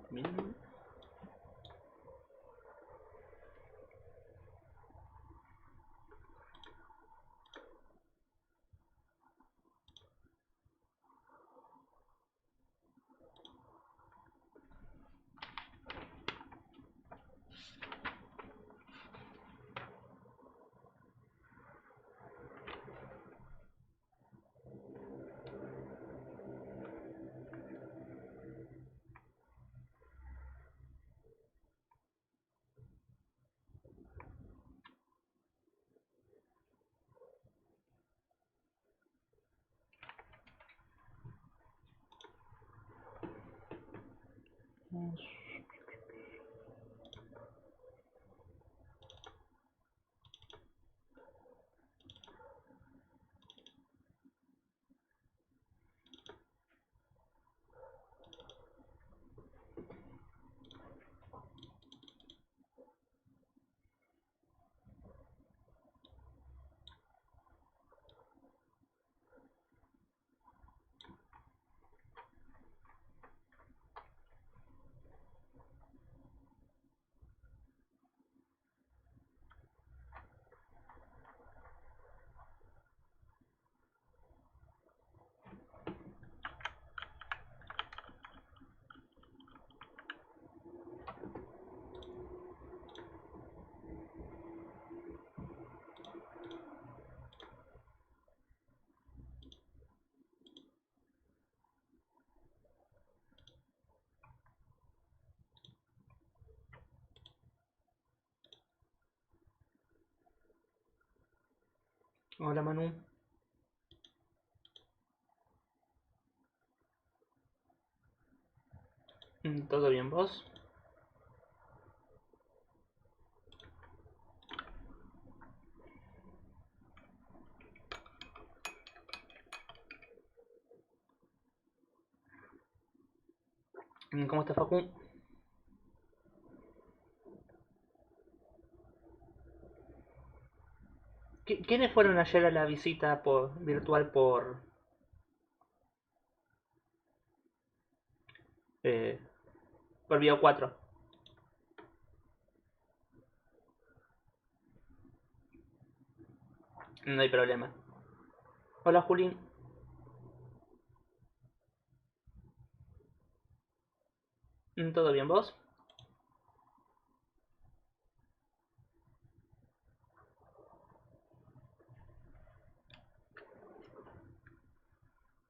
Mínimo. Hola Manu. ¿Todo bien vos? ¿Cómo está Facu? ¿Quiénes fueron ayer a la visita virtual eh, por Video 4? No hay problema. Hola Julín. ¿Todo bien vos?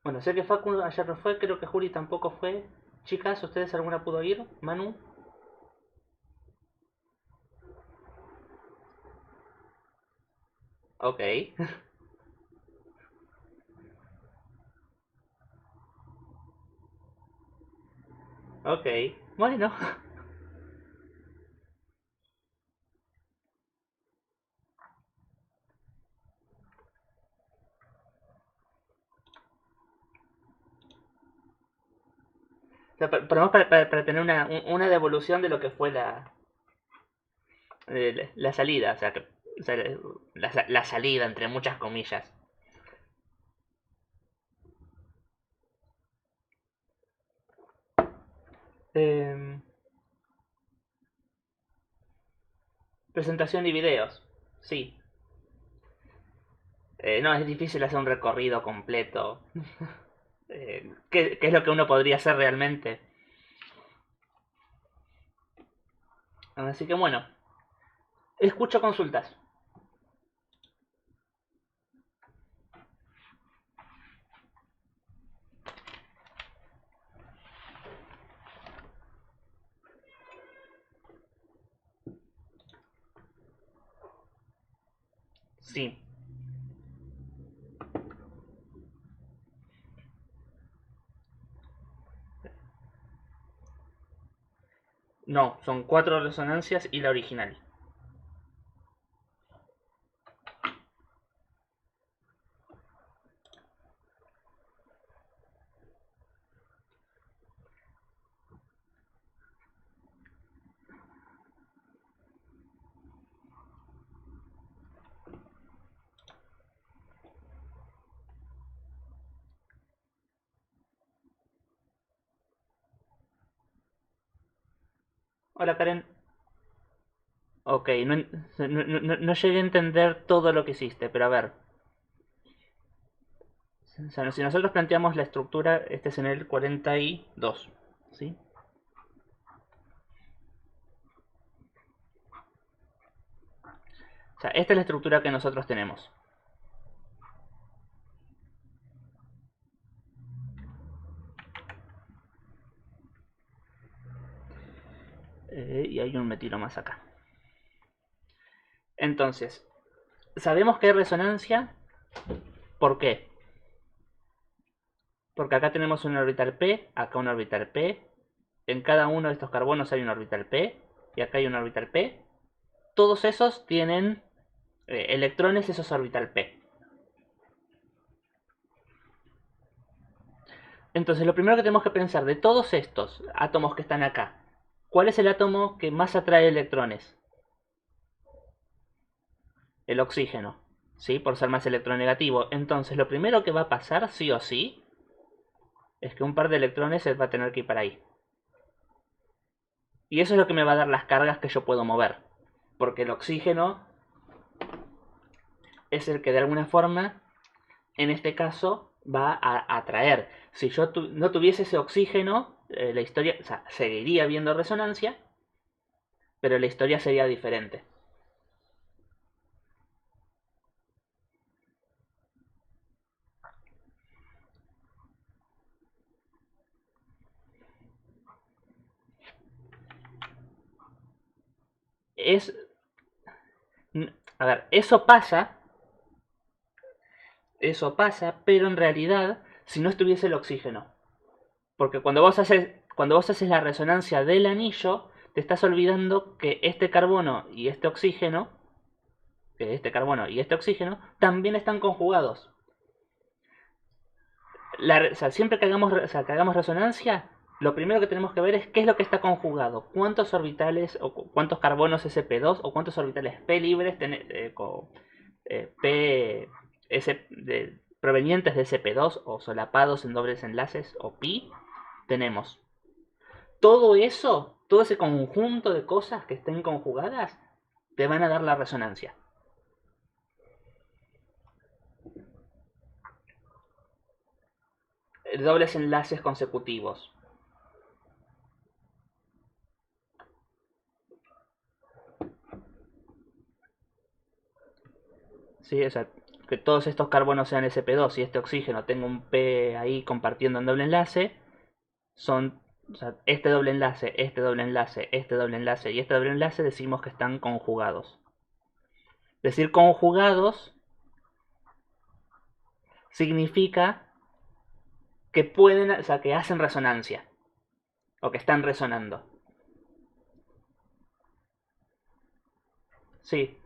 Bueno, sé que Facu ayer no fue, creo que Juli tampoco fue. Chicas, ¿ustedes alguna pudo ir? Manu. Ok. Ok. Bueno. O sea, para tener una devolución de lo que fue la salida. O sea, la salida, entre muchas comillas. Eh, Presentación y videos. Sí. No, es difícil hacer un recorrido completo. ¿Qué es lo que uno podría hacer realmente? Así que bueno, escucho consultas. Sí. No, son 4 resonancias y la original. Hola, Karen. Ok, no llegué a entender todo lo que hiciste, pero a ver. O sea, si nosotros planteamos la estructura, este es en el 42, ¿sí? O sea, esta es la estructura que nosotros tenemos. Y hay un metilo más acá. Entonces, sabemos que hay resonancia. ¿Por qué? Porque acá tenemos un orbital P, acá un orbital P. En cada uno de estos carbonos hay un orbital P. Y acá hay un orbital P. Todos esos tienen electrones, esos orbital P. Entonces, lo primero que tenemos que pensar de todos estos átomos que están acá, ¿cuál es el átomo que más atrae electrones? El oxígeno, ¿sí? Por ser más electronegativo. Entonces, lo primero que va a pasar, sí o sí, es que un par de electrones se va a tener que ir para ahí. Y eso es lo que me va a dar las cargas que yo puedo mover. Porque el oxígeno es el que de alguna forma, en este caso, va a atraer. Si yo no tuviese ese oxígeno, la historia, o sea, seguiría viendo resonancia, pero la historia sería diferente. Es, a ver, eso pasa, pero en realidad, si no estuviese el oxígeno. Porque cuando vos haces la resonancia del anillo, te estás olvidando que este carbono y este oxígeno, también están conjugados. O sea, siempre que hagamos resonancia, lo primero que tenemos que ver es qué es lo que está conjugado. Cuántos orbitales o cuántos carbonos sp2 o cuántos orbitales p libres p provenientes de sp2 o solapados en dobles enlaces o pi tenemos. Todo eso, todo ese conjunto de cosas que estén conjugadas, te van a dar la resonancia. Dobles enlaces consecutivos. Sí, o sea, que todos estos carbonos sean sp2 y este oxígeno tenga un P ahí compartiendo en doble enlace, son, o sea, este doble enlace, este doble enlace, este doble enlace y este doble enlace decimos que están conjugados. Decir conjugados significa que pueden, o sea, que hacen resonancia o que están resonando. Sí.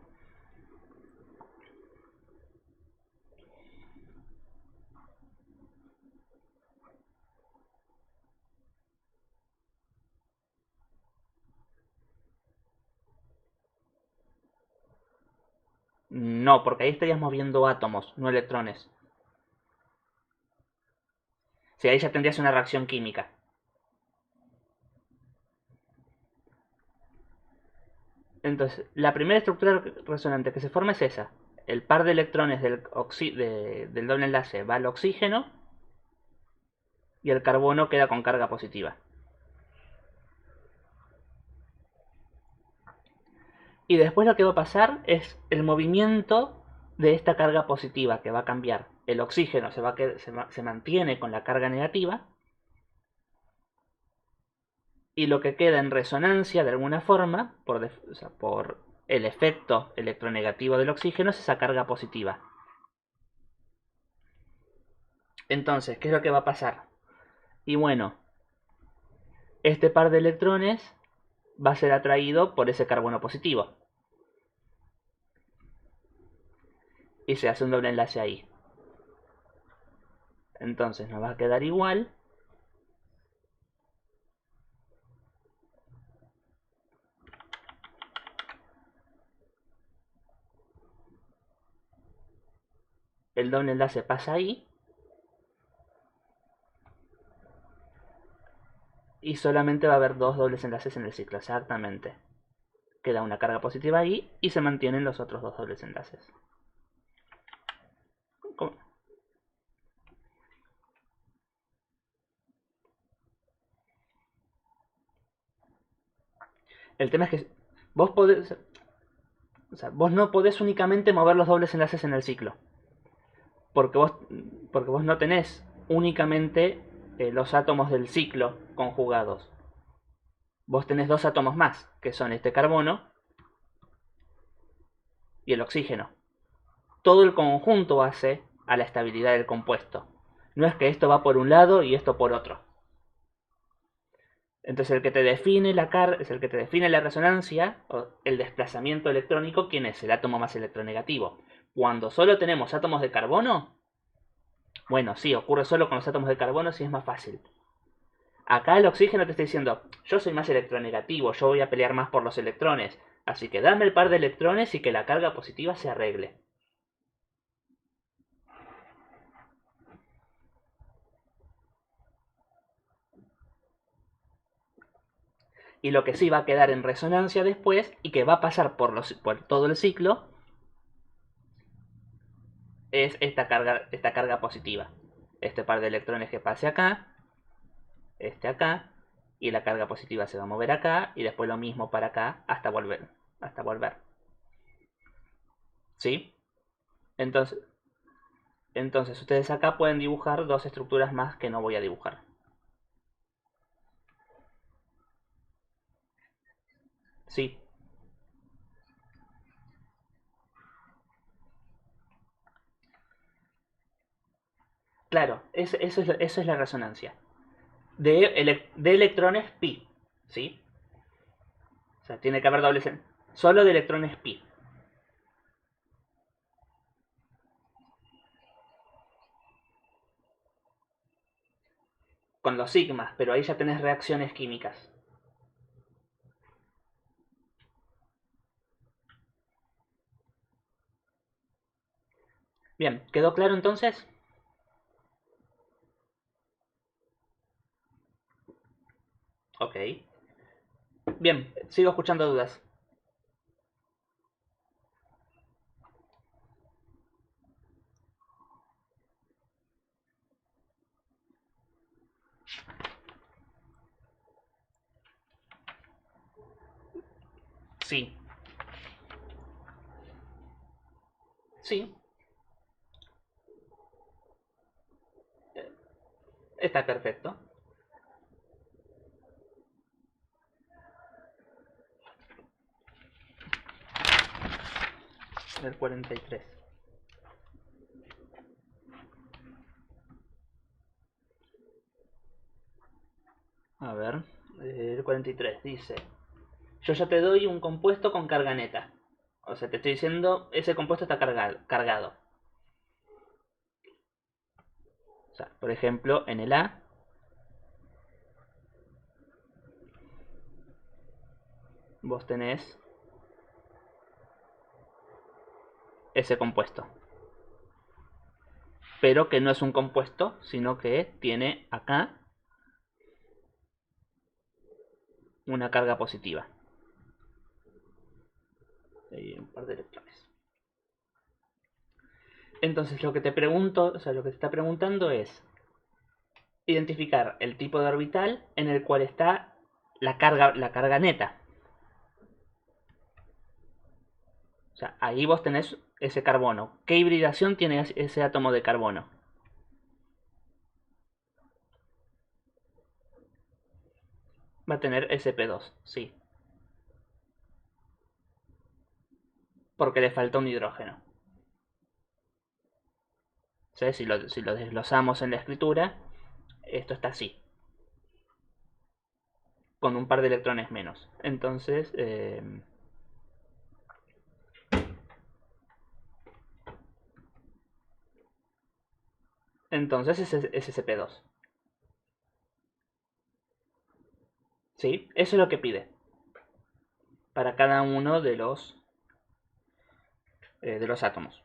No, porque ahí estarías moviendo átomos, no electrones. Si ahí ya tendrías una reacción química. Entonces, la primera estructura resonante que se forma es esa. El par de electrones del doble enlace va al oxígeno y el carbono queda con carga positiva. Y después lo que va a pasar es el movimiento de esta carga positiva que va a cambiar. El oxígeno se mantiene con la carga negativa y lo que queda en resonancia de alguna forma, o sea, por el efecto electronegativo del oxígeno, es esa carga positiva. Entonces, ¿qué es lo que va a pasar? Y bueno, este par de electrones va a ser atraído por ese carbono positivo. Y se hace un doble enlace ahí. Entonces nos va a quedar igual. El doble enlace pasa ahí. y solamente va a haber dos dobles enlaces en el ciclo, exactamente. Queda una carga positiva ahí y se mantienen los otros dos dobles enlaces. ¿Cómo? El tema es que vos podés, o sea, vos no podés únicamente mover los dobles enlaces en el ciclo. Porque vos, porque vos no tenés únicamente los átomos del ciclo conjugados. Vos tenés dos átomos más, que son este carbono y el oxígeno. Todo el conjunto hace a la estabilidad del compuesto. No es que esto va por un lado y esto por otro. Entonces el que te define es el que te define la resonancia, o el desplazamiento electrónico, ¿quién es? El átomo más electronegativo. Cuando solo tenemos átomos de carbono, bueno, sí, ocurre solo con los átomos de carbono, sí es más fácil. Acá el oxígeno te está diciendo, yo soy más electronegativo, yo voy a pelear más por los electrones, así que dame el par de electrones y que la carga positiva se arregle. Y lo que sí va a quedar en resonancia después y que va a pasar por todo el ciclo es esta carga positiva. Este par de electrones que pase acá, este acá, y la carga positiva se va a mover acá, y después lo mismo para acá hasta volver. Hasta volver. ¿Sí? Entonces, entonces ustedes acá pueden dibujar dos estructuras más que no voy a dibujar. Sí, claro, eso es la resonancia. De electrones pi, ¿sí? O sea, tiene que haber dobles solo de electrones pi. Con los sigmas, pero ahí ya tenés reacciones químicas. Bien, ¿quedó claro entonces? Ok. Bien, sigo escuchando dudas. Sí, sí, está perfecto. El 43. A ver, el 43 dice, yo ya te doy un compuesto con carga neta. O sea, te estoy diciendo, ese compuesto está cargado. O sea, por ejemplo, en el A, vos tenés ese compuesto. Pero que no es un compuesto, sino que tiene acá una carga positiva. Y un par de electrones. Entonces lo que te pregunto, o sea, lo que te está preguntando es identificar el tipo de orbital en el cual está la carga neta. O sea, ahí vos tenés ese carbono. ¿Qué hibridación tiene ese átomo de carbono? Va a tener sp2, sí. Porque le falta un hidrógeno. ¿Sí? Si lo desglosamos en la escritura, esto está así. Con un par de electrones menos. Entonces es sp2. ¿Sí? Eso es lo que pide. Para cada uno de los átomos.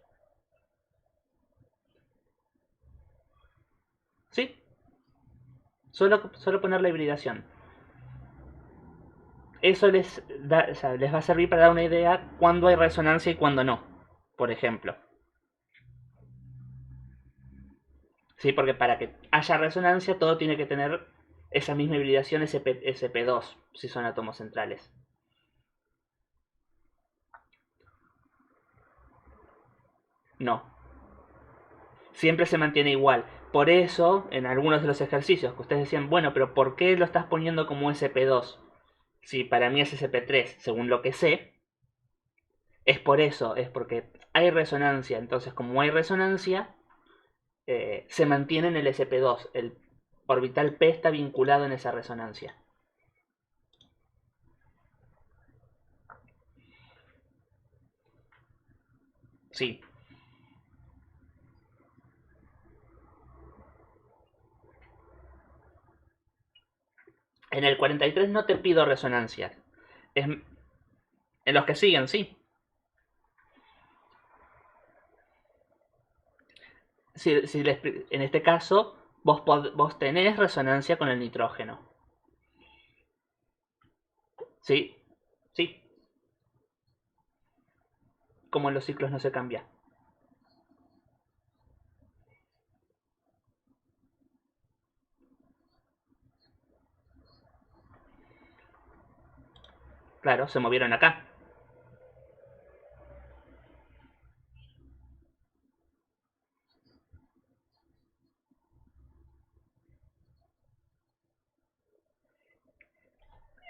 ¿Sí? Solo poner la hibridación. eso o sea, les va a servir para dar una idea cuándo hay resonancia y cuándo no, por ejemplo. ¿Sí? Porque para que haya resonancia todo tiene que tener esa misma hibridación sp2, si son átomos centrales. No, siempre se mantiene igual. Por eso, en algunos de los ejercicios que ustedes decían, bueno, pero ¿por qué lo estás poniendo como sp2? Si para mí es sp3, según lo que sé, es por eso, es porque hay resonancia. Entonces, como hay resonancia, se mantiene en el sp2. El orbital p está vinculado en esa resonancia. Sí. En el 43 no te pido resonancias. Es, en los que siguen, sí. En este caso, vos tenés resonancia con el nitrógeno. Sí, sí. Como en los ciclos no se cambia. Claro, se movieron acá.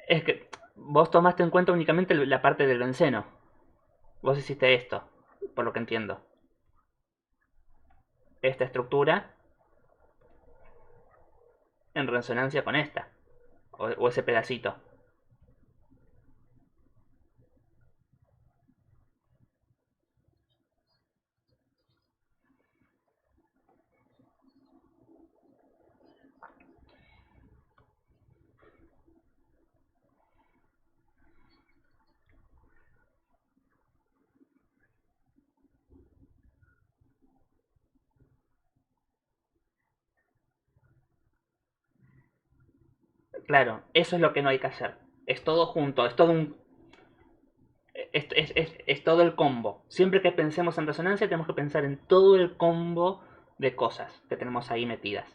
Es que vos tomaste en cuenta únicamente la parte del benceno. Vos hiciste esto, por lo que entiendo. Esta estructura en resonancia con esta. O ese pedacito. Claro, eso es lo que no hay que hacer. Es todo junto, es todo un. Es todo el combo. Siempre que pensemos en resonancia, tenemos que pensar en todo el combo de cosas que tenemos ahí metidas.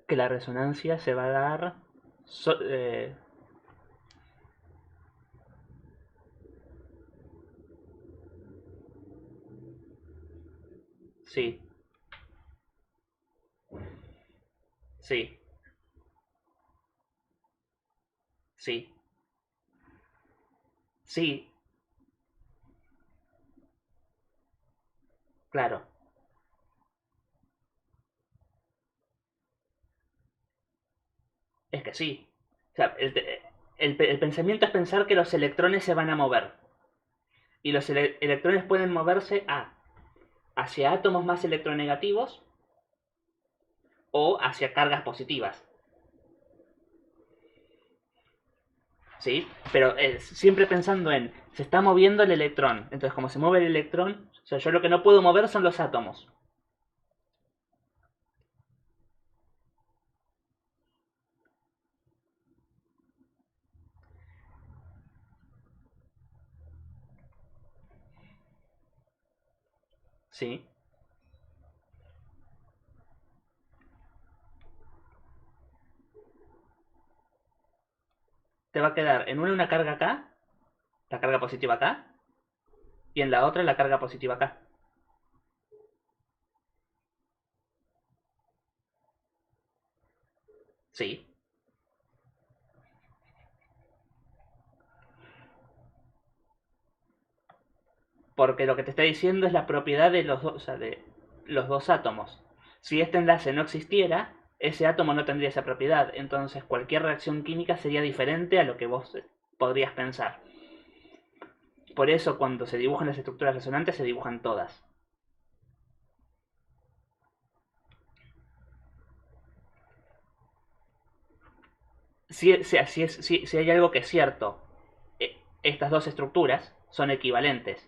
Que la resonancia se va a dar. so- eh, sí, sí, sí, sí, claro. Es que sí. O sea, el pensamiento es pensar que los electrones se van a mover. Y los electrones pueden moverse hacia átomos más electronegativos o hacia cargas positivas. ¿Sí? Pero siempre pensando en, se está moviendo el electrón. Entonces, como se mueve el electrón, o sea, yo lo que no puedo mover son los átomos. ¿Sí? Te va a quedar en una carga acá, la carga positiva acá, y en la otra la carga positiva acá. ¿Sí? Porque lo que te está diciendo es la propiedad de los dos, o sea, de los dos átomos. Si este enlace no existiera, ese átomo no tendría esa propiedad. Entonces cualquier reacción química sería diferente a lo que vos podrías pensar. Por eso cuando se dibujan las estructuras resonantes se dibujan todas. Si hay algo que es cierto, estas dos estructuras son equivalentes.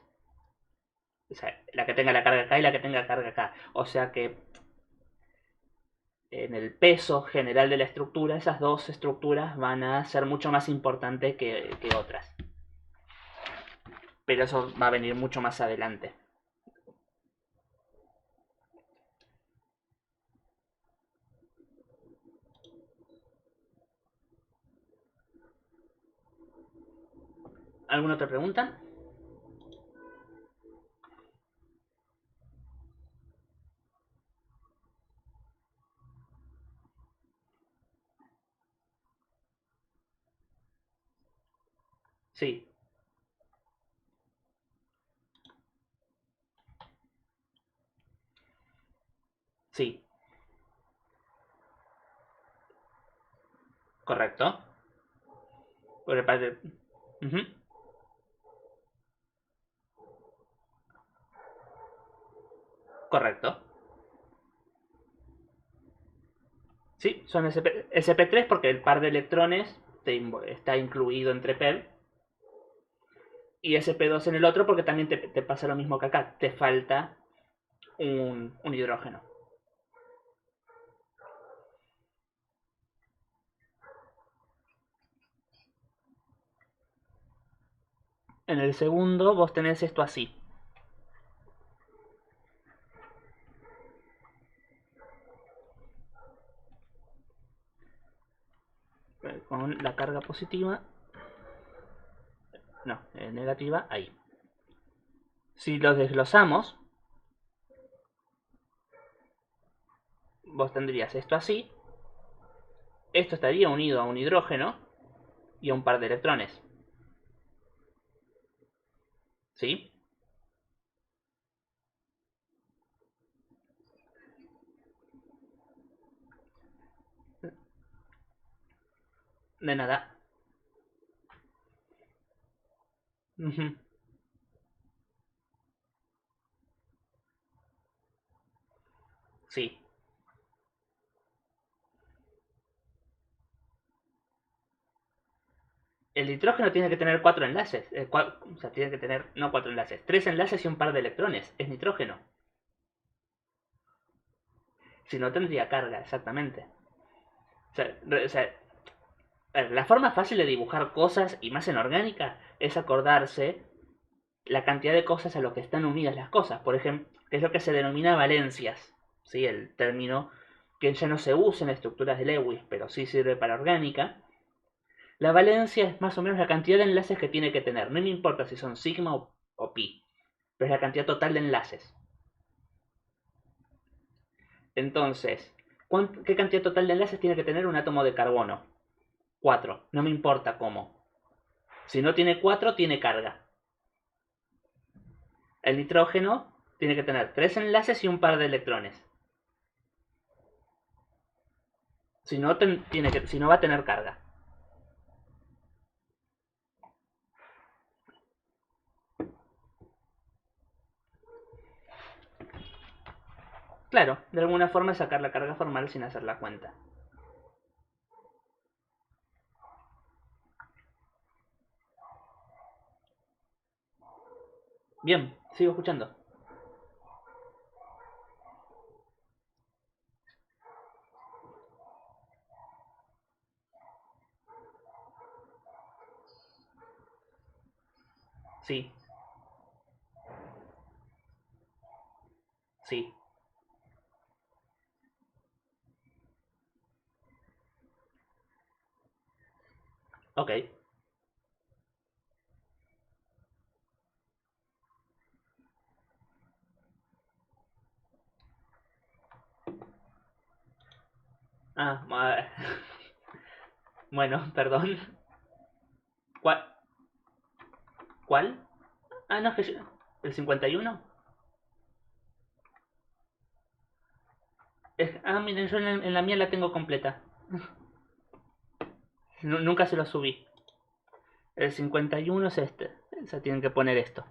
O sea, la que tenga la carga acá y la que tenga carga acá. O sea que en el peso general de la estructura, esas dos estructuras van a ser mucho más importantes que otras. Pero eso va a venir mucho más adelante. ¿Alguna otra pregunta? Sí. Sí. Correcto. Por el padre. Ujú. Correcto. Sí, son SP3 porque el par de electrones está incluido entre PED. Y SP2 en el otro porque también te pasa lo mismo que acá. Te falta un hidrógeno. En el segundo vos tenés esto así. Con la carga positiva. No, negativa, ahí. Si los desglosamos, vos tendrías esto así. Esto estaría unido a un hidrógeno y a un par de electrones. ¿Sí? De nada. Ujú. Sí. El nitrógeno tiene que tener cuatro enlaces. O sea, tiene que tener, no cuatro enlaces, tres enlaces y un par de electrones. Es nitrógeno. Si no, tendría carga, exactamente. O sea, la forma fácil de dibujar cosas, y más en orgánica, es acordarse la cantidad de cosas a lo que están unidas las cosas. Por ejemplo, que es lo que se denomina valencias. ¿Sí? El término que ya no se usa en estructuras de Lewis, pero sí sirve para orgánica. La valencia es más o menos la cantidad de enlaces que tiene que tener. No me importa si son sigma o pi, pero es la cantidad total de enlaces. Entonces, ¿qué cantidad total de enlaces tiene que tener un átomo de carbono? 4. No me importa cómo. Si no tiene 4, tiene carga. El nitrógeno tiene que tener 3 enlaces y un par de electrones. Si no, si no va a tener carga. Claro, de alguna forma sacar la carga formal sin hacer la cuenta. Bien, sigo escuchando. Sí, sí. Ok. Ah, bueno, perdón. ¿Cuál? ¿Cuál? Ah, no, es que ¿el 51? Miren, yo en la mía la tengo completa. Nunca se lo subí. El 51 es este. O sea, tienen que poner esto.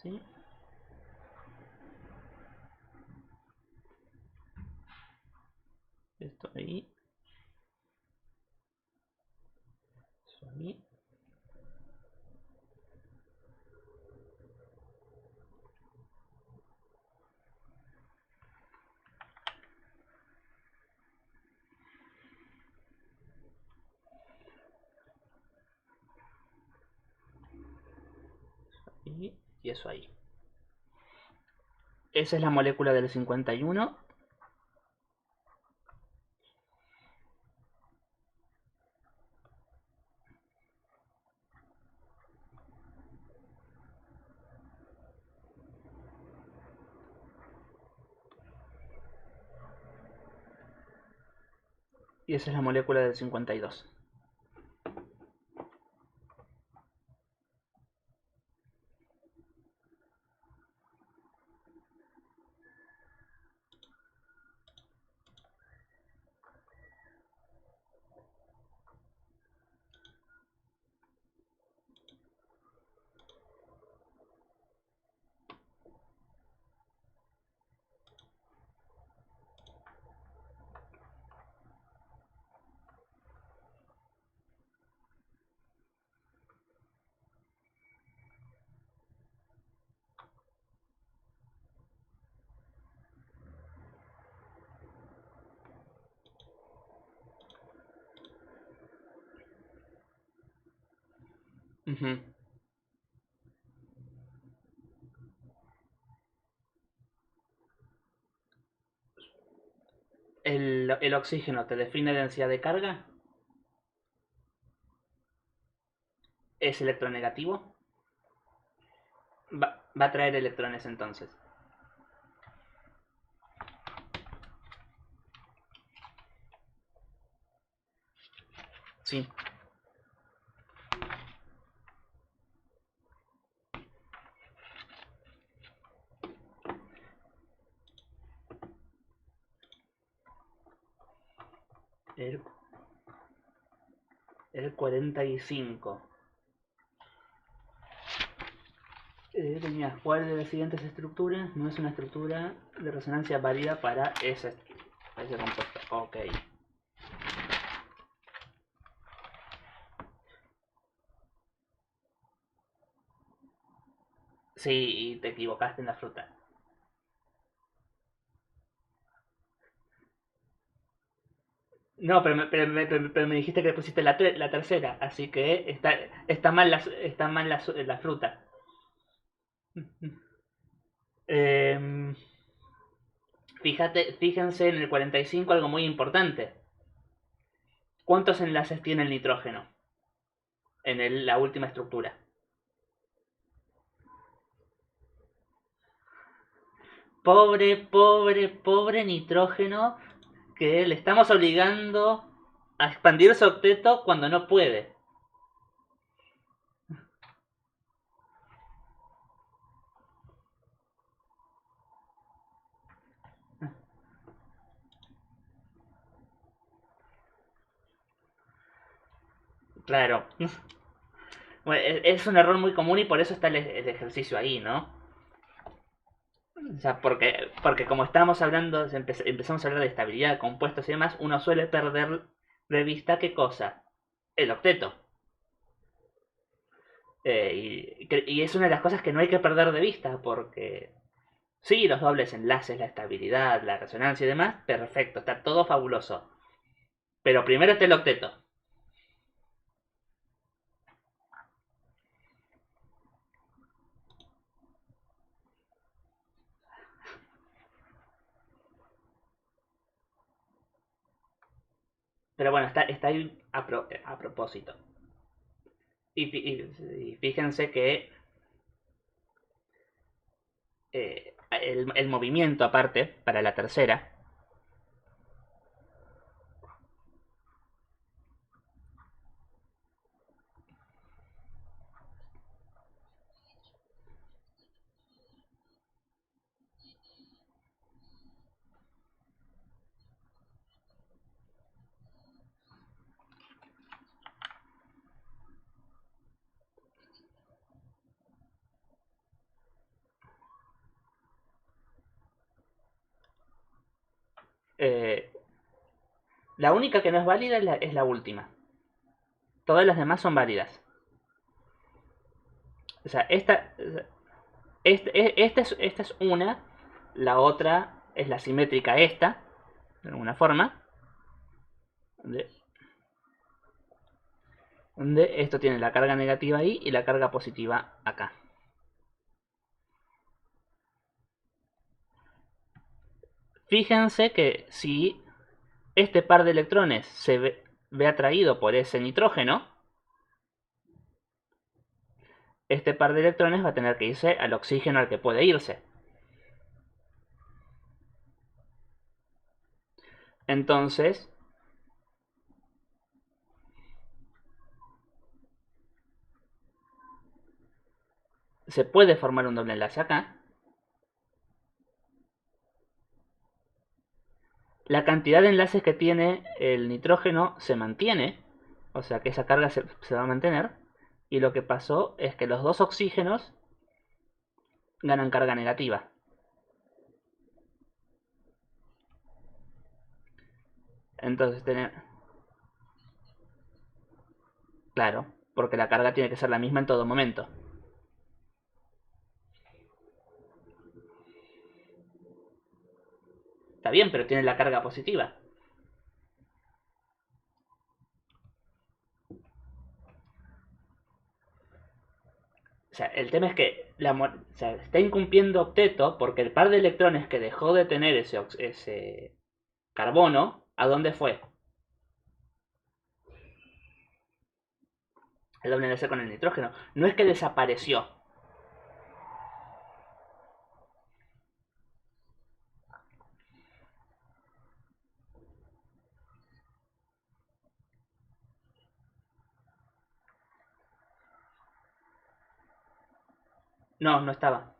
¿Sí? Esto ahí. Eso ahí. y eso ahí. Esa es la molécula del 51. Y esa es la molécula del 52. Ujú. El oxígeno te define densidad de carga. Es electronegativo. Va a traer electrones entonces. Sí. El, el 45. ¿Cuál de las siguientes estructuras no es una estructura de resonancia válida para ese compuesto? Ok. Sí, y te equivocaste en la fruta. No, pero me dijiste que pusiste la tercera, así que está mal la fruta. Em, Fíjense en el 45 algo muy importante. ¿Cuántos enlaces tiene el nitrógeno en la última estructura? Pobre nitrógeno que le estamos obligando a expandir su octeto cuando no puede. Claro. Bueno, es un error muy común y por eso está el ejercicio ahí, ¿no? O sea, porque como estábamos hablando, empezamos a hablar de estabilidad, compuestos y demás, uno suele perder de vista qué cosa, el octeto. Y es una de las cosas que no hay que perder de vista, porque sí, los dobles enlaces, la estabilidad, la resonancia y demás, perfecto, está todo fabuloso. Pero primero está el octeto. Pero bueno, está ahí a propósito. Y fíjense que el movimiento aparte, para la tercera, eh, la única que no es válida es la última. Todas las demás son válidas. O sea, esta es una, la otra es la simétrica esta, de alguna forma, donde, donde esto tiene la carga negativa ahí y la carga positiva acá. fíjense que si este par de electrones ve atraído por ese nitrógeno, este par de electrones va a tener que irse al oxígeno al que puede irse. Entonces, se puede formar un doble enlace acá. La cantidad de enlaces que tiene el nitrógeno se mantiene, o sea que esa carga se va a mantener. Y lo que pasó es que los dos oxígenos ganan carga negativa. Entonces tenemos... Claro, porque la carga tiene que ser la misma en todo momento. Está bien, pero tiene la carga positiva. O sea, el tema es que está incumpliendo octeto porque el par de electrones que dejó de tener ese carbono, ¿a dónde fue? El doble enlace con el nitrógeno. No es que desapareció. No, no estaba.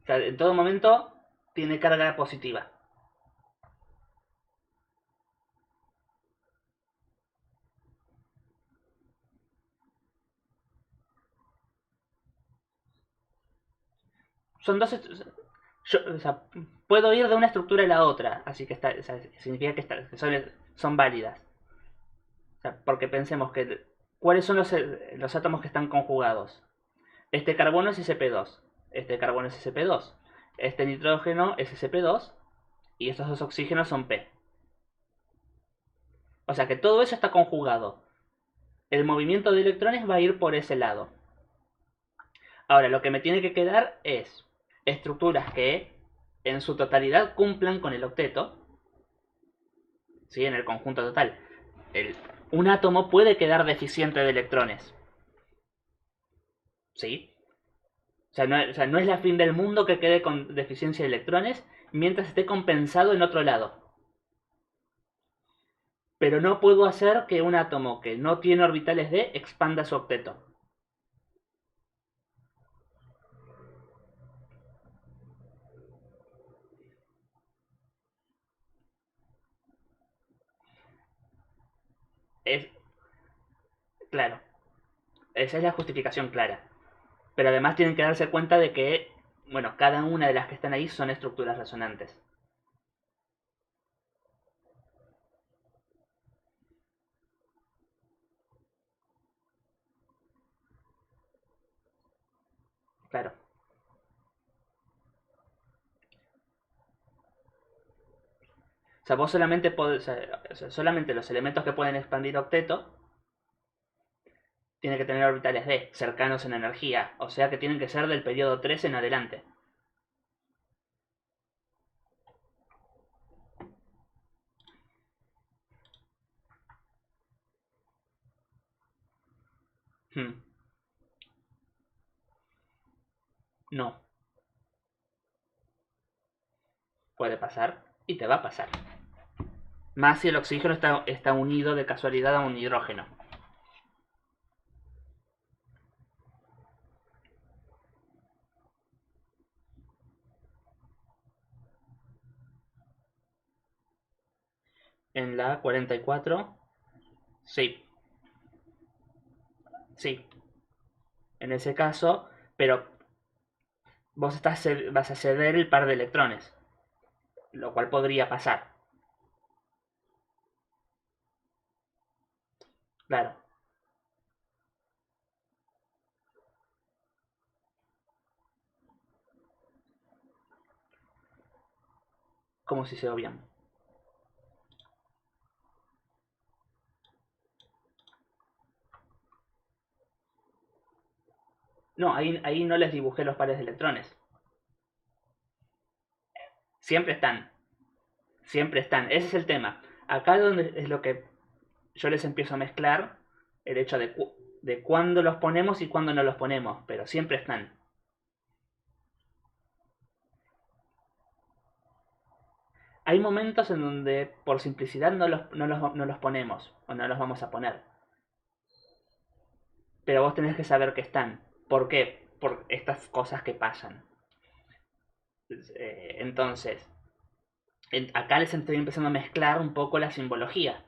O sea, en todo momento tiene carga positiva. Son dos... o sea, puedo ir de una estructura a la otra, así que o sea, significa que son válidas. O sea, porque pensemos que... ¿Cuáles son los átomos que están conjugados? Este carbono es sp2, este carbono es sp2, este nitrógeno es sp2 y estos dos oxígenos son P. O sea que todo eso está conjugado. El movimiento de electrones va a ir por ese lado. Ahora, lo que me tiene que quedar es estructuras que en su totalidad cumplan con el octeto, ¿sí? En el conjunto total. Un átomo puede quedar deficiente de electrones, ¿sí? O sea, no es la fin del mundo que quede con deficiencia de electrones mientras esté compensado en otro lado. Pero no puedo hacer que un átomo que no tiene orbitales d expanda su octeto. Es claro, esa es la justificación clara. Pero además tienen que darse cuenta de que, bueno, cada una de las que están ahí son estructuras resonantes. Claro. O sea, vos solamente podés, o sea, solamente los elementos que pueden expandir octeto tienen que tener orbitales d cercanos en energía, o sea que tienen que ser del periodo 3 en adelante. Hmm. No, puede pasar y te va a pasar. Más si el oxígeno está unido de casualidad a un hidrógeno. En la 44, sí, sí. En ese caso, pero vas a ceder el par de electrones, lo cual podría pasar. Claro, como si se obvian. No, ahí no les dibujé los pares de electrones. Siempre están. Siempre están. Ese es el tema. Acá donde es lo que yo les empiezo a mezclar el hecho de cuándo los ponemos y cuándo no los ponemos, pero siempre están. Hay momentos en donde por simplicidad no los ponemos o no los vamos a poner. Pero vos tenés que saber que están. ¿Por qué? Por estas cosas que pasan. Entonces, acá les estoy empezando a mezclar un poco la simbología.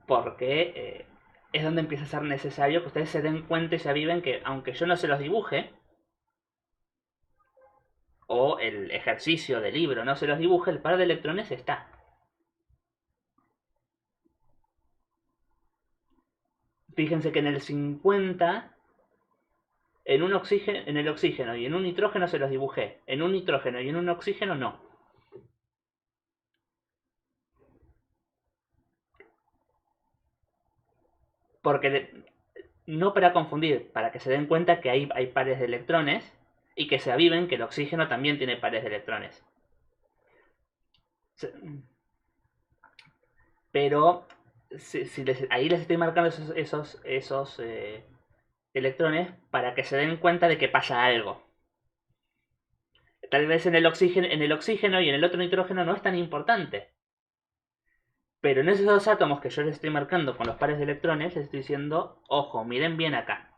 Porque es donde empieza a ser necesario que ustedes se den cuenta y se aviven que aunque yo no se los dibuje, o el ejercicio del libro no se los dibuje, el par de electrones está. Fíjense que en el 50, en el oxígeno y en un nitrógeno se los dibujé. En un nitrógeno y en un oxígeno no. Porque no para confundir, para que se den cuenta que hay pares de electrones y que se aviven que el oxígeno también tiene pares de electrones. Pero ahí les estoy marcando esos electrones para que se den cuenta de que pasa algo. Tal vez en el oxígeno y en el otro nitrógeno no es tan importante. Pero en esos dos átomos que yo les estoy marcando con los pares de electrones, les estoy diciendo, ojo, miren bien acá.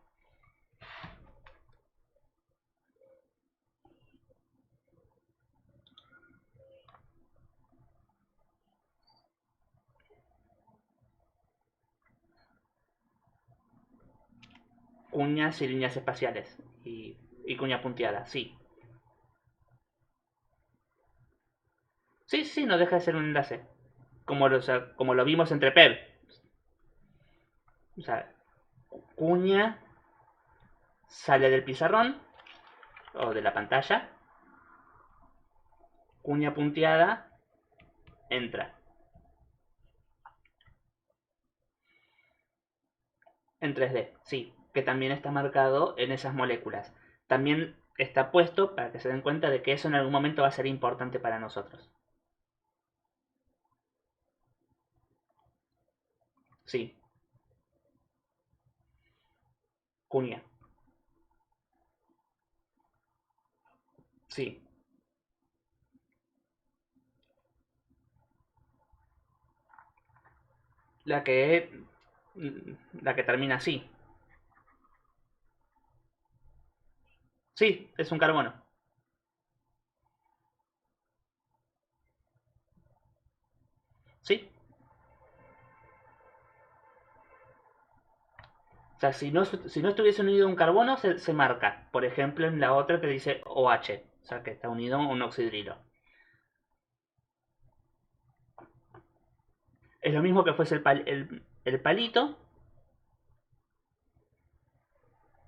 Cuñas y líneas espaciales. Y cuña punteada, sí. Sí, sí, no deja de ser un enlace. Como lo vimos entre PEB. O sea, cuña sale del pizarrón o de la pantalla. Cuña punteada entra. En 3D, sí, que también está marcado en esas moléculas. También está puesto para que se den cuenta de que eso en algún momento va a ser importante para nosotros. Sí, cuña. Sí, la que la que termina así. Sí, es un carbono. Sí. O sea, si no estuviese unido a un carbono, se marca. Por ejemplo, en la otra te dice OH. O sea, que está unido a un oxidrilo. Es lo mismo que fuese el palito.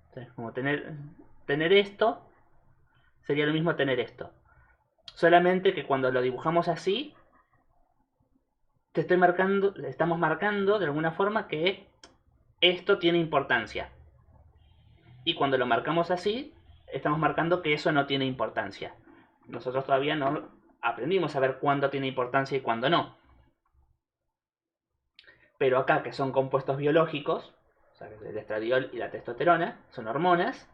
O sea, es como tener esto. Sería lo mismo tener esto. Solamente que cuando lo dibujamos así, estamos marcando de alguna forma que esto tiene importancia. Y cuando lo marcamos así, estamos marcando que eso no tiene importancia. Nosotros todavía no aprendimos a ver cuándo tiene importancia y cuándo no. Pero acá, que son compuestos biológicos, o sea, el estradiol y la testosterona, son hormonas,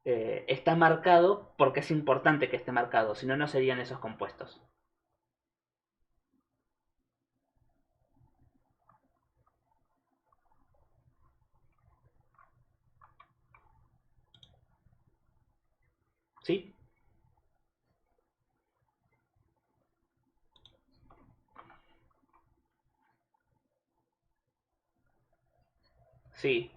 está marcado porque es importante que esté marcado, si no, no serían esos compuestos. ¿Sí? Sí.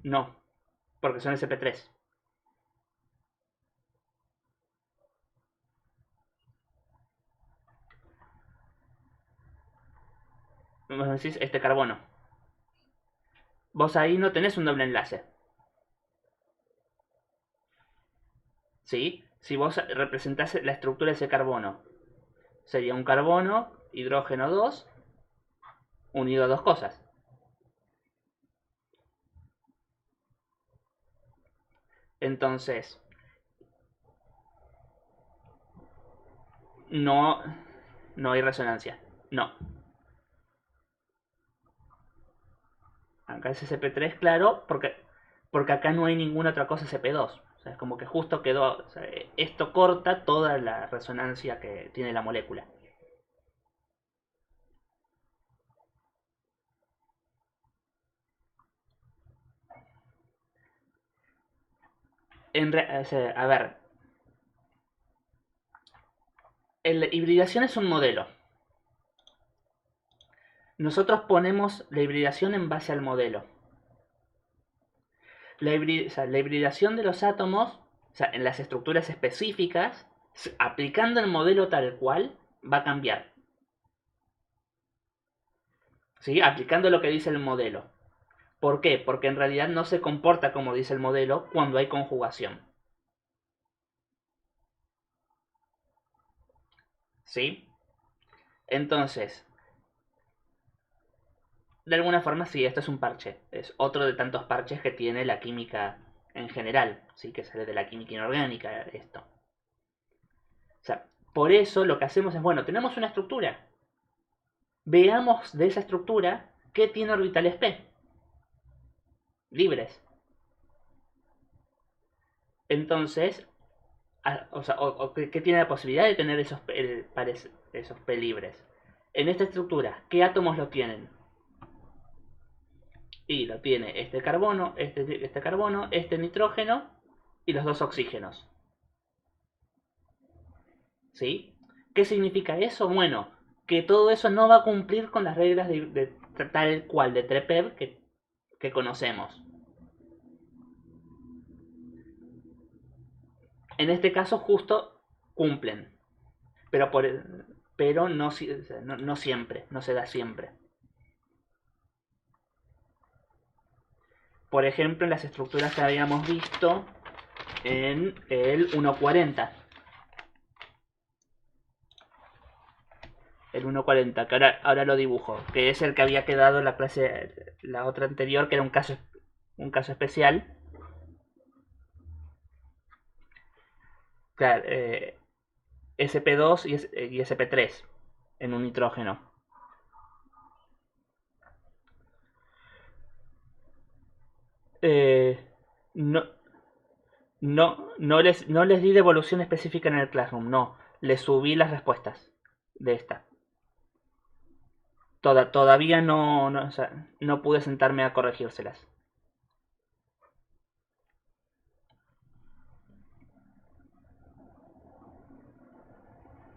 No, porque son SP3. Vos decís este carbono. Vos ahí no tenés un doble enlace. ¿Sí? Si vos representás la estructura de ese carbono, sería un carbono, hidrógeno 2, unido a dos cosas. Entonces, no, no hay resonancia. No. Acá es SP3, claro, porque acá no hay ninguna otra cosa SP2. O sea, es como que justo quedó. O sea, esto corta toda la resonancia que tiene la molécula. O sea, a ver, la hibridación es un modelo. Nosotros ponemos la hibridación en base al modelo. O sea, la hibridación de los átomos, o sea, en las estructuras específicas, aplicando el modelo tal cual, va a cambiar. ¿Sí? Aplicando lo que dice el modelo. ¿Por qué? Porque en realidad no se comporta como dice el modelo cuando hay conjugación. ¿Sí? Entonces, de alguna forma sí, esto es un parche. Es otro de tantos parches que tiene la química en general. ¿Sí? Que sale de la química inorgánica esto. O sea, por eso lo que hacemos es, bueno, tenemos una estructura. Veamos de esa estructura qué tiene orbitales p. Libres. Entonces, ¿qué tiene la posibilidad de tener esos p libres? En esta estructura, ¿qué átomos lo tienen? Y lo tiene este carbono, este nitrógeno y los dos oxígenos. ¿Sí? ¿Qué significa eso? Bueno, que todo eso no va a cumplir con las reglas de tal cual de TREPEV que conocemos. En este caso justo cumplen, pero, pero no siempre, no se da siempre. Por ejemplo, en las estructuras que habíamos visto en el 140. El 140, que ahora lo dibujo, que es el que había quedado en la clase, la otra anterior, que era un caso especial. Claro, SP2 y SP3 en un nitrógeno. Eh, no, no les di devolución específica en el Classroom, no. Les subí las respuestas de esta. Todavía o sea, no pude sentarme a corregírselas.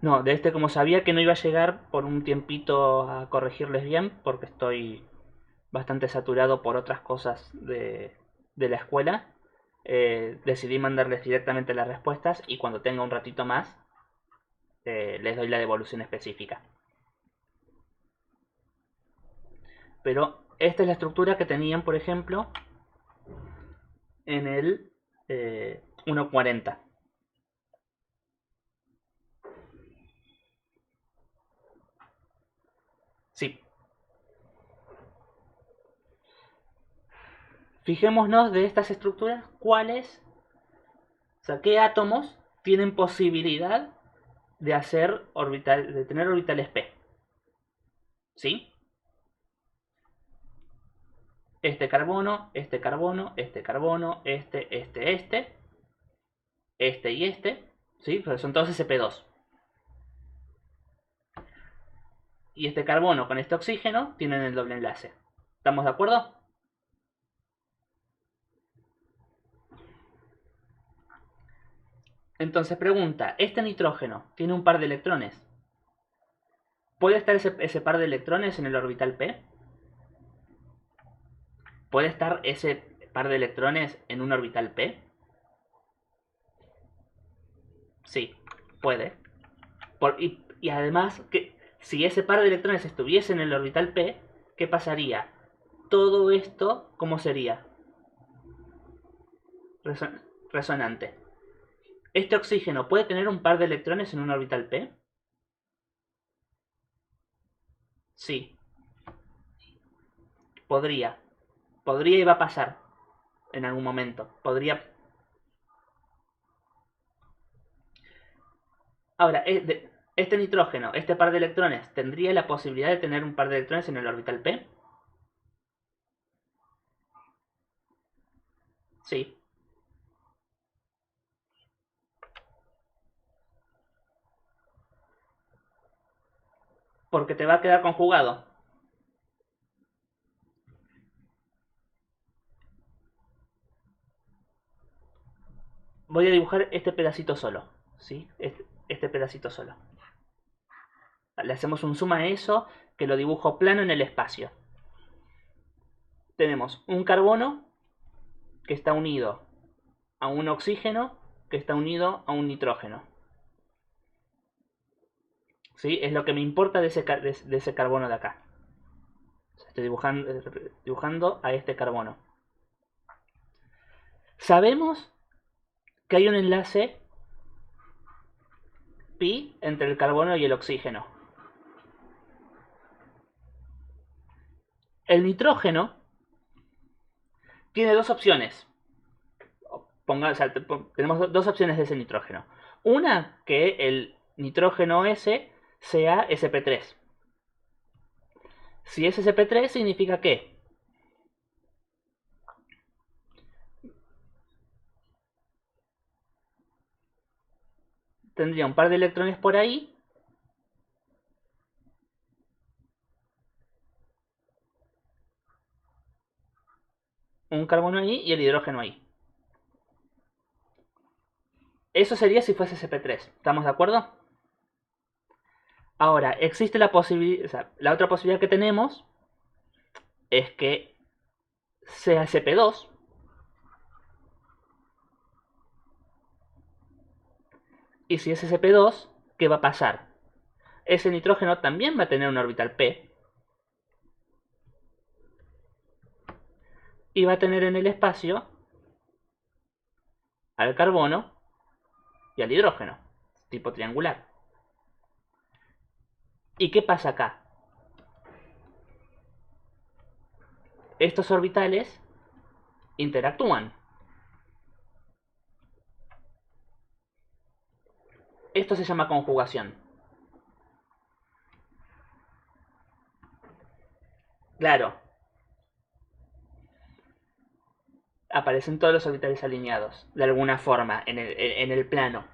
No, de este como sabía que no iba a llegar por un tiempito a corregirles bien, porque estoy bastante saturado por otras cosas de la escuela, decidí mandarles directamente las respuestas y cuando tenga un ratito más les doy la devolución específica. Pero esta es la estructura que tenían, por ejemplo, en el 140. Sí. Fijémonos de estas estructuras cuáles, o sea, qué átomos tienen posibilidad de tener orbitales p. ¿Sí? Este carbono, este carbono, este carbono, este y este. ¿Sí? Pues son todos sp2. Y este carbono con este oxígeno tienen el doble enlace. ¿Estamos de acuerdo? Entonces pregunta, ¿este nitrógeno tiene un par de electrones? ¿Puede estar ese par de electrones en el orbital p? ¿Puede estar ese par de electrones en un orbital p? Sí, puede. Y además, si ese par de electrones estuviese en el orbital p, ¿qué pasaría? Todo esto, ¿cómo sería? Resonante. ¿Este oxígeno puede tener un par de electrones en un orbital p? Sí, podría. Podría y va a pasar en algún momento. Podría. Ahora, este nitrógeno, este par de electrones, ¿tendría la posibilidad de tener un par de electrones en el orbital p? Sí. Porque te va a quedar conjugado. Voy a dibujar este pedacito solo. ¿Sí? Este pedacito solo. Le hacemos un zoom a eso, que lo dibujo plano en el espacio. Tenemos un carbono que está unido a un oxígeno que está unido a un nitrógeno. ¿Sí? Es lo que me importa de ese carbono de acá. Estoy dibujando a este carbono. Sabemos que hay un enlace pi entre el carbono y el oxígeno. El nitrógeno tiene dos opciones. Tenemos dos opciones de ese nitrógeno. Una, que el nitrógeno S sea sp3. Si es sp3 significa que tendría un par de electrones por ahí un carbono ahí y el hidrógeno ahí. Eso sería si fuese sp3. ¿Estamos de acuerdo? Ahora, existe la posibilidad, o sea, la otra posibilidad que tenemos es que sea sp2 y si es sp2, ¿qué va a pasar? Ese nitrógeno también va a tener un orbital p y va a tener en el espacio al carbono y al hidrógeno, tipo triangular. ¿Y qué pasa acá? Estos orbitales interactúan. Esto se llama conjugación. Claro, aparecen todos los orbitales alineados, de alguna forma, en el plano.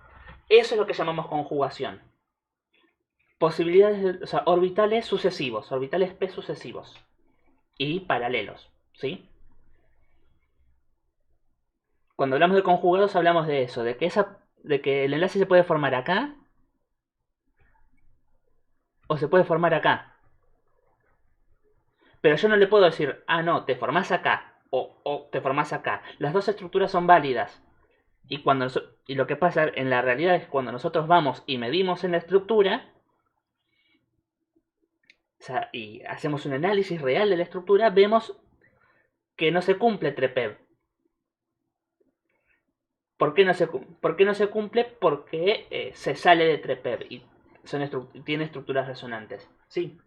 Eso es lo que llamamos conjugación. Posibilidades, o sea, orbitales sucesivos, orbitales p sucesivos y paralelos, ¿sí? Cuando hablamos de conjugados hablamos de eso, de que el enlace se puede formar acá o se puede formar acá. Pero yo no le puedo decir, ah, no, te formás acá o te formás acá. Las dos estructuras son válidas. Y lo que pasa en la realidad es que cuando nosotros vamos y medimos en la estructura, o sea, y hacemos un análisis real de la estructura, vemos que no se cumple TREPEV. ¿Por qué no se cumple? Porque se sale de TREPEV y tiene estructuras resonantes. Sí.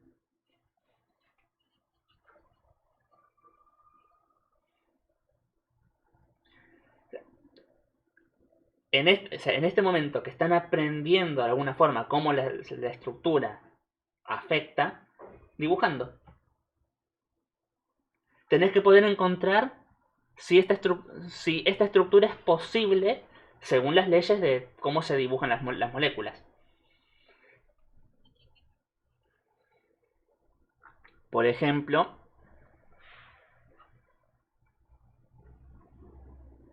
En este momento que están aprendiendo de alguna forma cómo la estructura afecta, dibujando. Tenés que poder encontrar si esta estructura es posible según las leyes de cómo se dibujan las moléculas. Por ejemplo,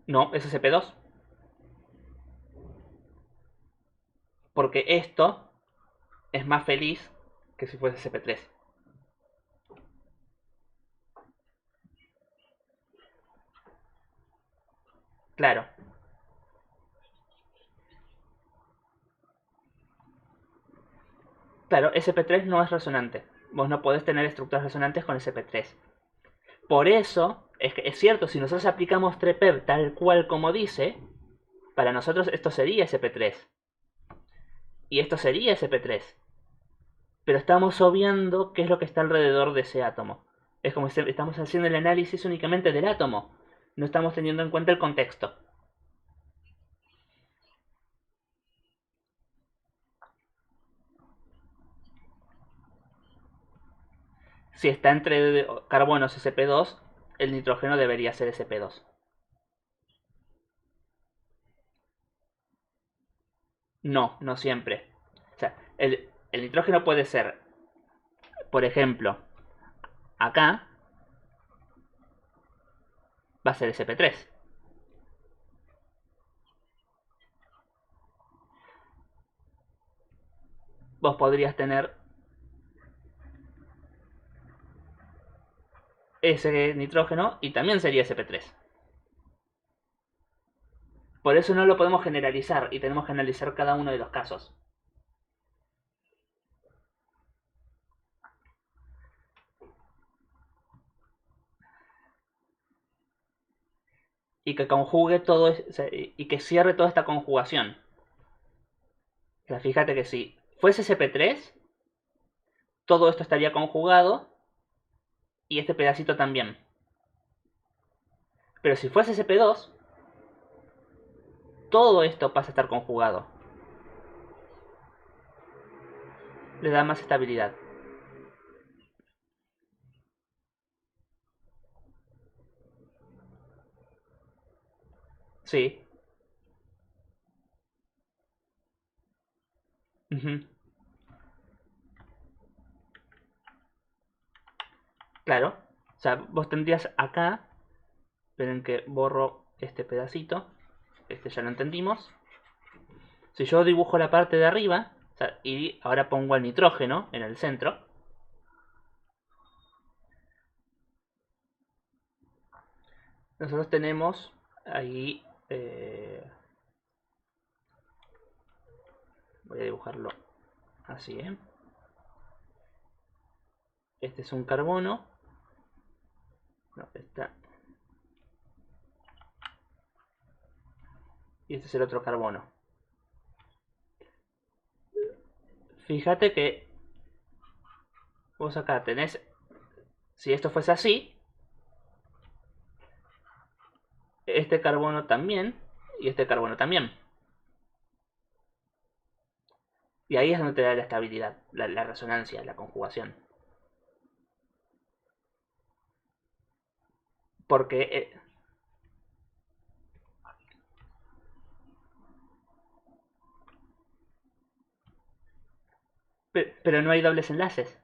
no, es sp2. Porque esto es más feliz que si fuese sp3. Claro. Claro, sp3 no es resonante. Vos no podés tener estructuras resonantes con sp3. Por eso, es cierto, si nosotros aplicamos TREPEV tal cual como dice, para nosotros esto sería sp3. Y esto sería sp3. Pero estamos obviando qué es lo que está alrededor de ese átomo. Es como si estamos haciendo el análisis únicamente del átomo. No estamos teniendo en cuenta el contexto. Si está entre carbonos sp2, el nitrógeno debería ser sp2. No, no siempre. O sea, el nitrógeno puede ser, por ejemplo, acá va a ser sp3. Vos podrías tener ese nitrógeno y también sería sp3. Por eso no lo podemos generalizar y tenemos que analizar cada uno de los casos. Y que conjugue todo, o sea, y que cierre toda esta conjugación. O sea, fíjate que si fuese sp3, todo esto estaría conjugado y este pedacito también. Pero si fuese sp2, todo esto pasa a estar conjugado. Le da más estabilidad. Sí. Ujú. Claro. O sea, vos tendrías acá. Esperen que borro este pedacito. Este ya lo entendimos. Si yo dibujo la parte de arriba, o sea, y ahora pongo el nitrógeno en el centro, nosotros tenemos ahí, voy a dibujarlo así, ¿eh? Este es un carbono, no, está, y este es el otro carbono. Fíjate que vos acá tenés, si esto fuese así, este carbono también, y este carbono también. Y ahí es donde te da la estabilidad, la resonancia, la conjugación. Porque, pero no hay dobles enlaces.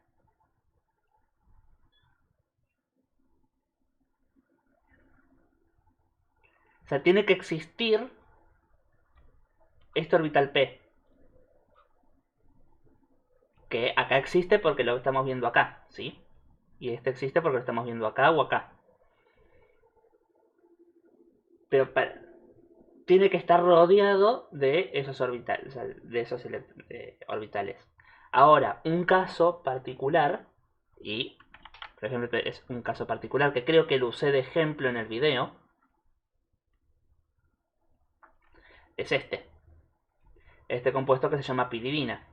O sea, tiene que existir este orbital P. Que acá existe porque lo estamos viendo acá, ¿sí? Y este existe porque lo estamos viendo acá o acá. Pero tiene que estar rodeado de esos orbitales, o sea, de esos orbitales. Ahora, un caso particular, y por ejemplo es un caso particular que creo que lo usé de ejemplo en el video, es este compuesto que se llama piridina.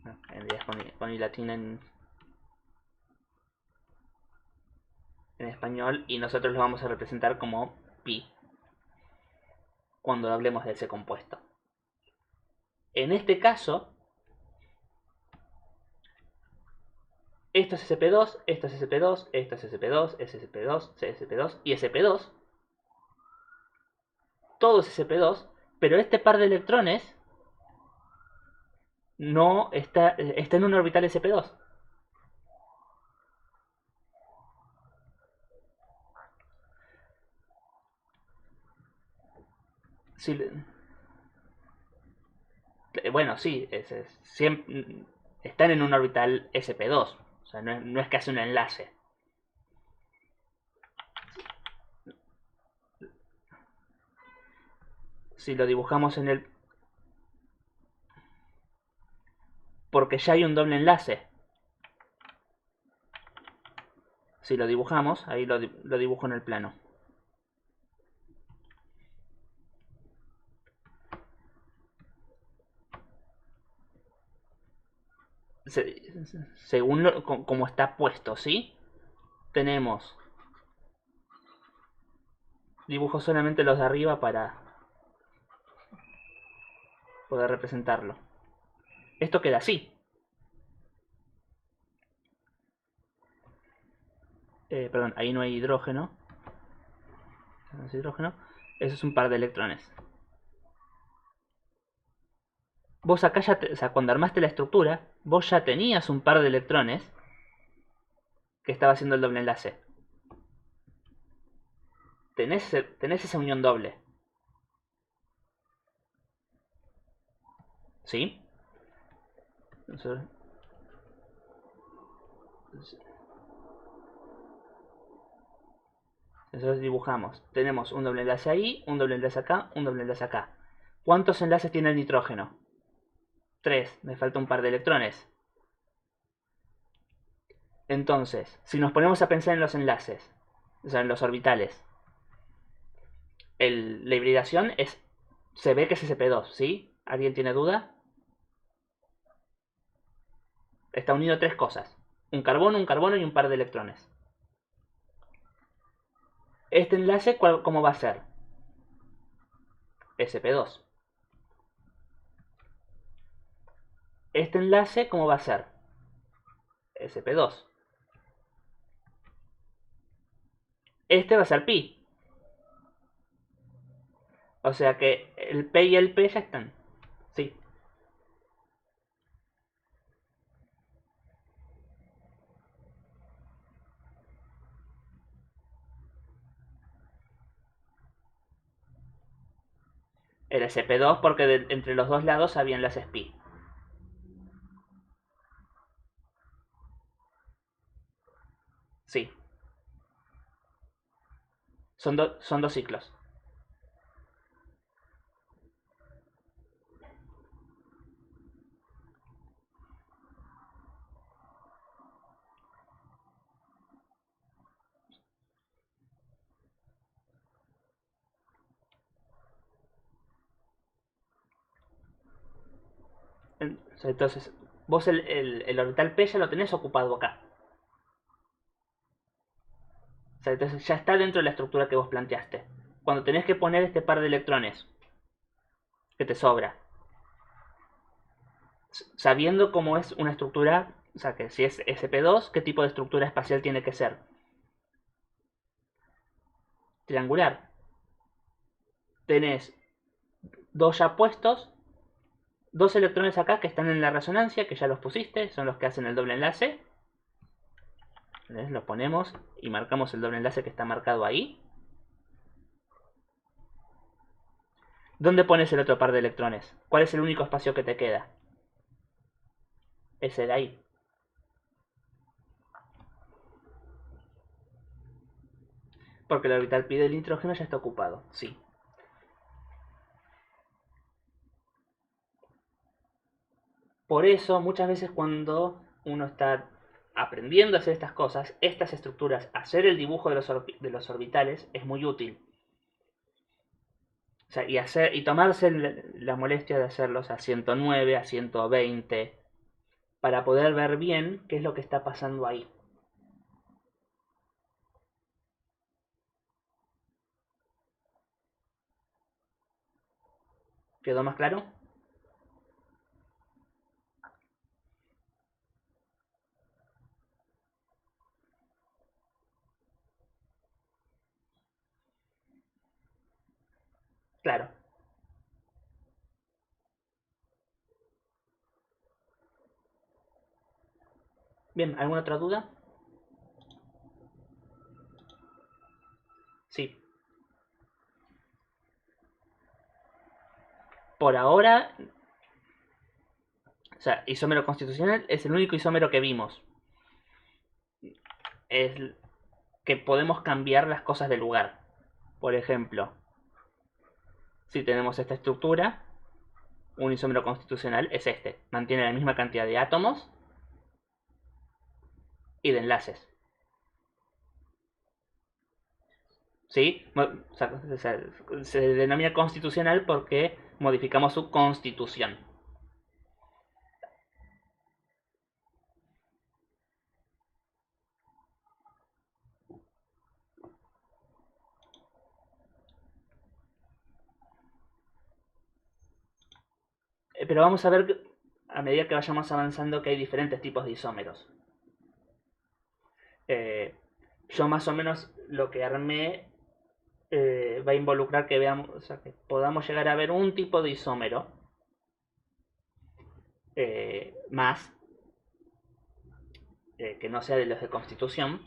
En realidad con I latina en español, y nosotros lo vamos a representar como pi cuando hablemos de ese compuesto. En este caso, esto es sp2, esto es sp2, esto es sp2, sp2, sp2 y sp2. Todo es sp2, pero este par de electrones no está en un orbital sp2. Si, bueno, sí, siempre, están en un orbital sp2. O sea, no es que hace un enlace. Si lo dibujamos en el... Porque ya hay un doble enlace. Si lo dibujamos, ahí lo dibujo en el plano. Según como está puesto, ¿sí? Tenemos... Dibujo solamente los de arriba para poder representarlo. Esto queda así. Perdón, ahí no hay hidrógeno. No es hidrógeno. Eso es un par de electrones. Vos acá ya, o sea, cuando armaste la estructura, vos ya tenías un par de electrones que estaba haciendo el doble enlace. Tenés esa unión doble. ¿Sí? Entonces dibujamos. Tenemos un doble enlace ahí, un doble enlace acá, un doble enlace acá. ¿Cuántos enlaces tiene el nitrógeno? 3. Me falta un par de electrones. Entonces, si nos ponemos a pensar en los enlaces, o sea, en los orbitales, la hibridación se ve que es sp2, ¿sí? ¿Alguien tiene duda? Está unido a tres cosas. Un carbono y un par de electrones. Este enlace, ¿cómo va a ser? sp2. Este enlace, ¿cómo va a ser? sp2. Este va a ser pi. O sea que el P y el P ya están. Sí. El sp2 porque entre los dos lados había enlaces pi. Sí. Son dos ciclos. Entonces, vos el orbital P ya lo tenés ocupado acá. O sea, entonces ya está dentro de la estructura que vos planteaste. Cuando tenés que poner este par de electrones que te sobra, sabiendo cómo es una estructura, o sea, que si es sp2, ¿qué tipo de estructura espacial tiene que ser? Triangular. Tenés dos ya puestos, dos electrones acá que están en la resonancia, que ya los pusiste, son los que hacen el doble enlace. ¿Ves? Los ponemos y marcamos el doble enlace que está marcado ahí. ¿Dónde pones el otro par de electrones? ¿Cuál es el único espacio que te queda? Ese de ahí. Porque el orbital pi del nitrógeno ya está ocupado, sí. Por eso, muchas veces cuando uno está aprendiendo a hacer estas cosas, estas estructuras, hacer el dibujo de los orbitales es muy útil. O sea, y tomarse la molestia de hacerlos a 109, a 120, para poder ver bien qué es lo que está pasando ahí. ¿Quedó más claro? Claro. Bien, ¿alguna otra duda? Sí. Por ahora, o sea, isómero constitucional es el único isómero que vimos. Es que podemos cambiar las cosas de lugar. Por ejemplo, si tenemos esta estructura, un isómero constitucional es este. Mantiene la misma cantidad de átomos y de enlaces. ¿Sí? Se denomina constitucional porque modificamos su constitución. Pero vamos a ver a medida que vayamos avanzando que hay diferentes tipos de isómeros. yo más o menos lo que armé va a involucrar que veamos, o sea, que podamos llegar a ver un tipo de isómero más que no sea de los de Constitución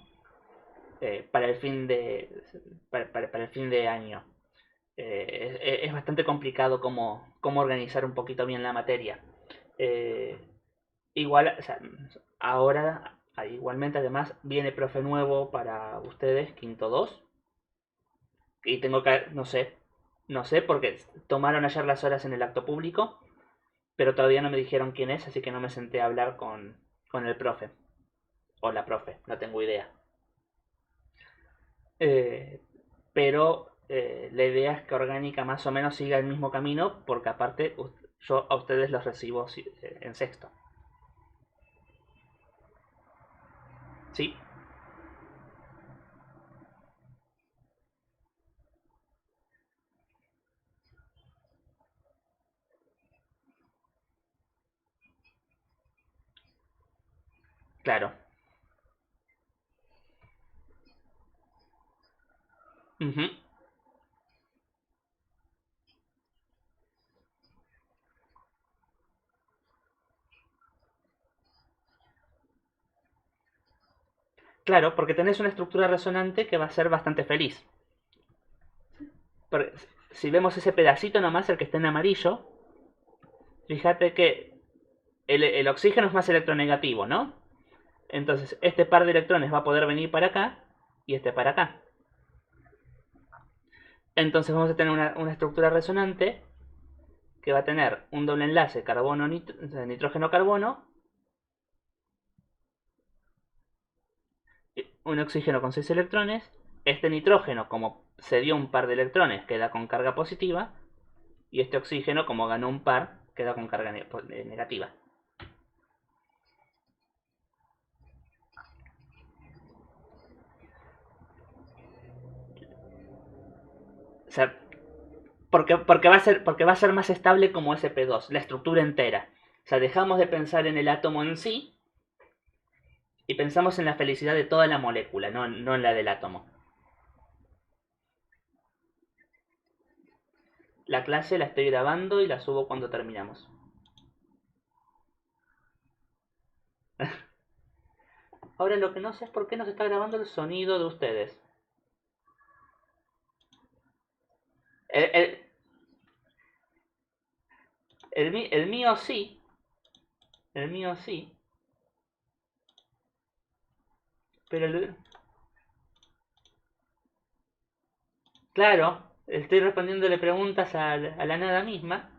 para el fin de para el fin de año. Es bastante complicado cómo organizar un poquito bien la materia. Eh, igual, o sea, ahora, igualmente, además, viene profe nuevo para ustedes, quinto 2 y tengo que, no sé, porque tomaron ayer las horas en el acto público, pero todavía no me dijeron quién es, así que no me senté a hablar con el profe, o la profe, no tengo idea. Eh, pero la idea es que Orgánica más o menos siga el mismo camino, porque aparte yo a ustedes los recibo en sexto. ¿Sí? Claro. Ujú. Claro, porque tenés una estructura resonante que va a ser bastante feliz. Porque si vemos ese pedacito nomás, el que está en amarillo, fíjate que el oxígeno es más electronegativo, ¿no? Entonces, este par de electrones va a poder venir para acá y este para acá. Entonces vamos a tener una estructura resonante que va a tener un doble enlace nitrógeno-carbono, un oxígeno con 6 electrones. Este nitrógeno, como se dio un par de electrones, queda con carga positiva. Y este oxígeno, como ganó un par, queda con carga negativa. O sea, porque va a ser más estable como SP2, la estructura entera. O sea, dejamos de pensar en el átomo en sí y pensamos en la felicidad de toda la molécula, no en la del átomo. La clase la estoy grabando y la subo cuando terminamos. Ahora lo que no sé es por qué no se está grabando el sonido de ustedes. El, el, el mío sí. El mío sí. Pero claro, estoy respondiéndole preguntas a la nada misma.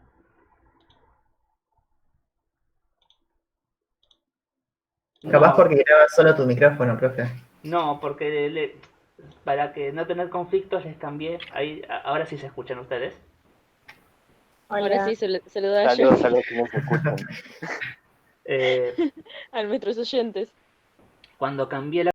Capaz No, porque graba solo tu micrófono, profe. no, porque para que no tener conflictos les cambié. Ahí, ahora sí se escuchan ustedes. Ahora Hola. sí, saluda a Saludos, Johnny, saludos, si no se escuchan. Eh, a nuestros oyentes. cuando cambié la